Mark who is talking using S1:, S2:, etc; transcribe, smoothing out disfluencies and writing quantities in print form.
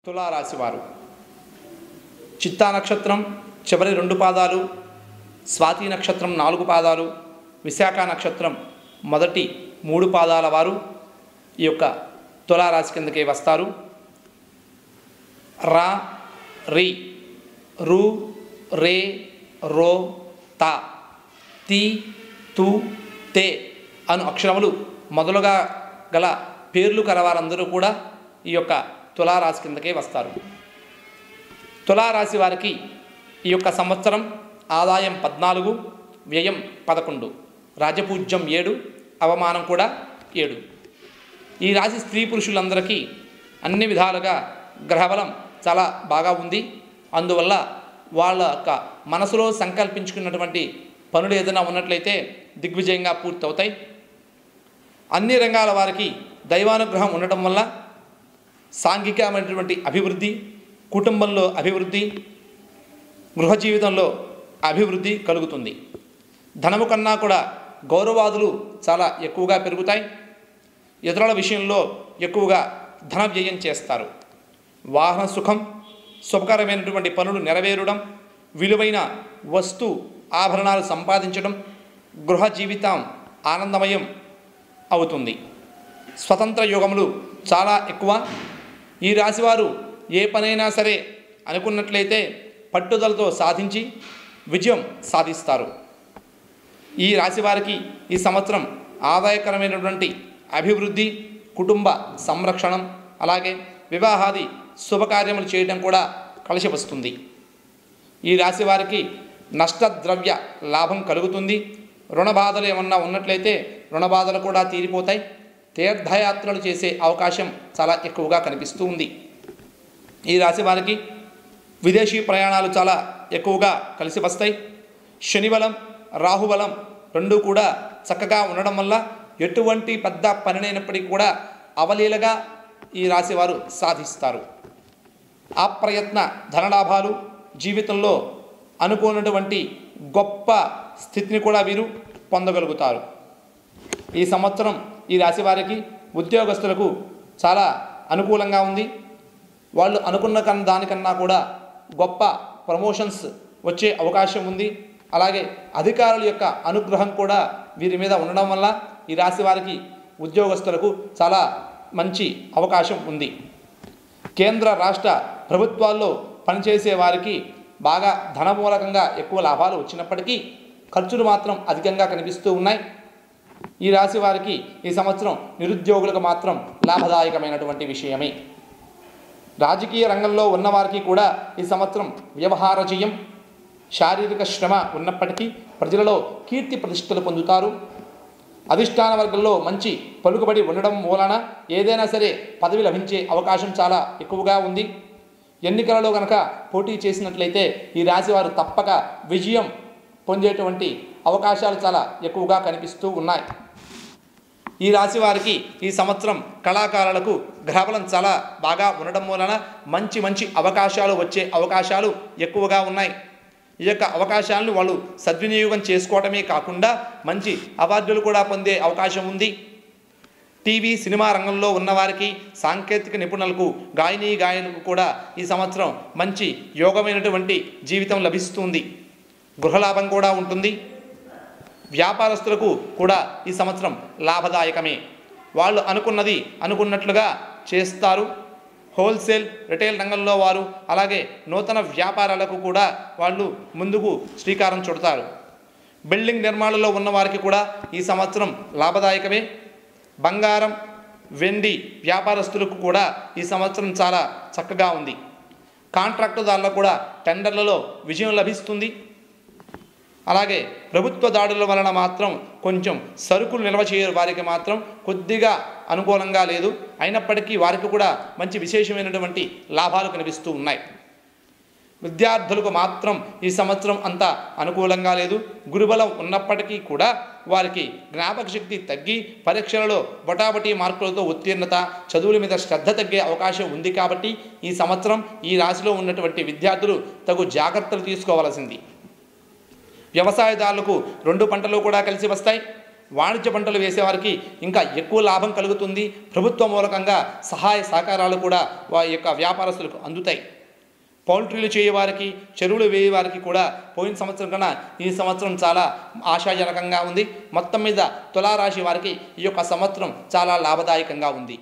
S1: తులారాశివారు చిత్తా నక్షత్రం చివరి 2 పాదాలు, స్వాతి నక్షత్రం 4 పాదాలు, విశాఖ నక్షత్రం మొదటి 3 పాదాల వారు ఈ యొక్క తులారాశి కిందకే వస్తారు. రా, రి, రు, రే, రో, తా, తి, తు, తే అను అక్షరములు మొదలుగా గల పేర్లు కలవారందరూ కూడా ఈ యొక్క తులారాశి కిందకే వస్తారు. తులారాశి వారికి ఈ యొక్క సంవత్సరం ఆదాయం 14, వ్యయం 11, రాజపూజ్యం 7, అవమానం కూడా 7. ఈ రాశి స్త్రీ పురుషులందరికీ అన్ని విధాలుగా గ్రహబలం చాలా బాగా ఉంది. అందువల్ల వాళ్ళ యొక్క మనసులో సంకల్పించుకున్నటువంటి పనులు ఏదైనా ఉన్నట్లయితే దిగ్విజయంగా పూర్తవుతాయి. అన్ని రంగాల వారికి దైవానుగ్రహం ఉండటం వల్ల సాంఘికమైనటువంటి అభివృద్ధి, కుటుంబంలో అభివృద్ధి, గృహ జీవితంలో అభివృద్ధి కలుగుతుంది. ధనము కన్నా కూడా గౌరవాదులు చాలా ఎక్కువగా పెరుగుతాయి. ఇతరుల విషయంలో ఎక్కువగా ధన వ్యయం చేస్తారు. వాహన సుఖం, శుభకరమైనటువంటి పనులు నెరవేరడం, విలువైన వస్తు ఆభరణాలు సంపాదించడం, గృహ జీవితం ఆనందమయం అవుతుంది. స్వతంత్ర యోగములు చాలా ఎక్కువ. ఈ రాశివారు ఏ పనైనా సరే అనుకున్నట్లయితే పట్టుదలతో సాధించి విజయం సాధిస్తారు. ఈ రాశివారికి ఈ సంవత్సరం ఆదాయకరమైనటువంటి అభివృద్ధి, కుటుంబ సంరక్షణం, అలాగే వివాహాది శుభకార్యములు చేయడం కూడా కలిసి వస్తుంది. ఈ రాశివారికి నష్టద్రవ్య లాభం కలుగుతుంది. రుణబాధలు ఏమన్నా ఉన్నట్లయితే రుణబాధలు కూడా తీరిపోతాయి. తీర్థయాత్రలు చేసే అవకాశం చాలా ఎక్కువగా కనిపిస్తూ ఉంది. ఈ రాశి వారికి విదేశీ ప్రయాణాలు చాలా ఎక్కువగా కలిసి వస్తాయి. శనిబలం, రాహుబలం రెండూ కూడా చక్కగా ఉండడం వల్ల ఎటువంటి పెద్ద పనినైనప్పటికీ కూడా అవలీలగా ఈ రాశివారు సాధిస్తారు. అప్రయత్న ధనలాభాలు, జీవితంలో అనుకోనటువంటి గొప్ప స్థితిని కూడా వీరు పొందగలుగుతారు. ఈ సంవత్సరం ఈ రాశి వారికి ఉద్యోగస్తులకు చాలా అనుకూలంగా ఉంది. వాళ్ళు అనుకున్న దానికన్నా కూడా గొప్ప ప్రమోషన్స్ వచ్చే అవకాశం ఉంది. అలాగే అధికారుల యొక్క అనుగ్రహం కూడా వీరి మీద ఉండడం వల్ల ఈ రాశి వారికి ఉద్యోగస్తులకు చాలా మంచి అవకాశం ఉంది. కేంద్ర రాష్ట్ర ప్రభుత్వాల్లో పనిచేసే వారికి బాగా ధనమూలకంగా ఎక్కువ లాభాలు వచ్చినప్పటికీ ఖర్చులు మాత్రం అధికంగా కనిపిస్తూ ఉన్నాయి. ఈ రాశి వారికి ఈ సంవత్సరం నిరుద్యోగులకు మాత్రం లాభదాయకమైనటువంటి విషయమే. రాజకీయ రంగంలో ఉన్నవారికి కూడా ఈ సంవత్సరం వ్యవహార జయం, శారీరక శ్రమ ఉన్నప్పటికీ ప్రజలలో కీర్తి ప్రతిష్టలు పొందుతారు. అధిష్టాన వర్గంలో మంచి పలుకుబడి ఉండడం మూలన ఏదైనా సరే పదవి లభించే అవకాశం చాలా ఎక్కువగా ఉంది. ఎన్నికలలో కనుక పోటీ చేసినట్లయితే ఈ రాశివారు తప్పక విజయం పొందేటువంటి అవకాశాలు చాలా ఎక్కువగా కనిపిస్తూ ఉన్నాయి. ఈ రాశి వారికి ఈ సంవత్సరం కళాకారులకు గ్రహబలం చాలా బాగా ఉండడం వలన మంచి మంచి అవకాశాలు వచ్చే అవకాశాలు ఎక్కువగా ఉన్నాయి. ఈ యొక్క అవకాశాలను వాళ్ళు సద్వినియోగం చేసుకోవటమే కాకుండా మంచి అవార్డులు కూడా పొందే అవకాశం ఉంది. టీవీ, సినిమా రంగంలో ఉన్నవారికి, సాంకేతిక నిపుణులకు, గాయకులకు కూడా ఈ సంవత్సరం మంచి యోగమైనటువంటి జీవితం లభిస్తుంది. గృహలాభం కూడా ఉంటుంది. వ్యాపారస్తులకు కూడా ఈ సంవత్సరం లాభదాయకమే. వాళ్ళు అనుకున్నది అనుకున్నట్లుగా చేస్తారు. హోల్సేల్, రిటైల్ రంగంలో వారు, అలాగే నూతన వ్యాపారాలకు కూడా వాళ్ళు ముందుకు శ్రీకారం చుడతారు. బిల్డింగ్ నిర్మాణంలో ఉన్నవారికి కూడా ఈ సంవత్సరం లాభదాయకమే. బంగారం, వెండి వ్యాపారస్తులకు కూడా ఈ సంవత్సరం చాలా చక్కగా ఉంది. కాంట్రాక్టుదారులకు కూడా టెండర్లలో విజయం లభిస్తుంది. అలాగే ప్రభుత్వ దాడుల వలన మాత్రం కొంచెం సరుకులు నిల్వ చేయే వారికి మాత్రం కొద్దిగా అనుకూలంగా లేదు. అయినప్పటికీ వారికి కూడా మంచి విశేషమైనటువంటి లాభాలు కనిపిస్తూ ఉన్నాయి. విద్యార్థులకు మాత్రం ఈ సంవత్సరం అంత అనుకూలంగా లేదు. గురుబలం ఉన్నప్పటికీ కూడా వారికి జ్ఞాపక శక్తి తగ్గి పరీక్షలలో బొటాబొటీ మార్కులతో ఉత్తీర్ణత, చదువుల మీద శ్రద్ధ తగ్గే అవకాశం ఉంది. కాబట్టి ఈ సంవత్సరం ఈ రాశిలో ఉన్నటువంటి విద్యార్థులు తగు జాగ్రత్తలు తీసుకోవాల్సింది. వ్యవసాయదారులకు 2 పంటలు కూడా కలిసి వస్తాయి. వాణిజ్య పంటలు వేసేవారికి ఇంకా ఎక్కువ లాభం కలుగుతుంది. ప్రభుత్వ మూలకంగా సహాయ సహకారాలు కూడా వారి యొక్క వ్యాపారస్తులకు అందుతాయి. పౌల్ట్రీలు చేయవారికి, చెరువులు వేయవారికి కూడా పోయిన సంవత్సరం కన్నా ఈ సంవత్సరం చాలా ఆశాజనకంగా ఉంది. మొత్తం మీద తులారాశి వారికి ఈ యొక్క సంవత్సరం చాలా లాభదాయకంగా ఉంది.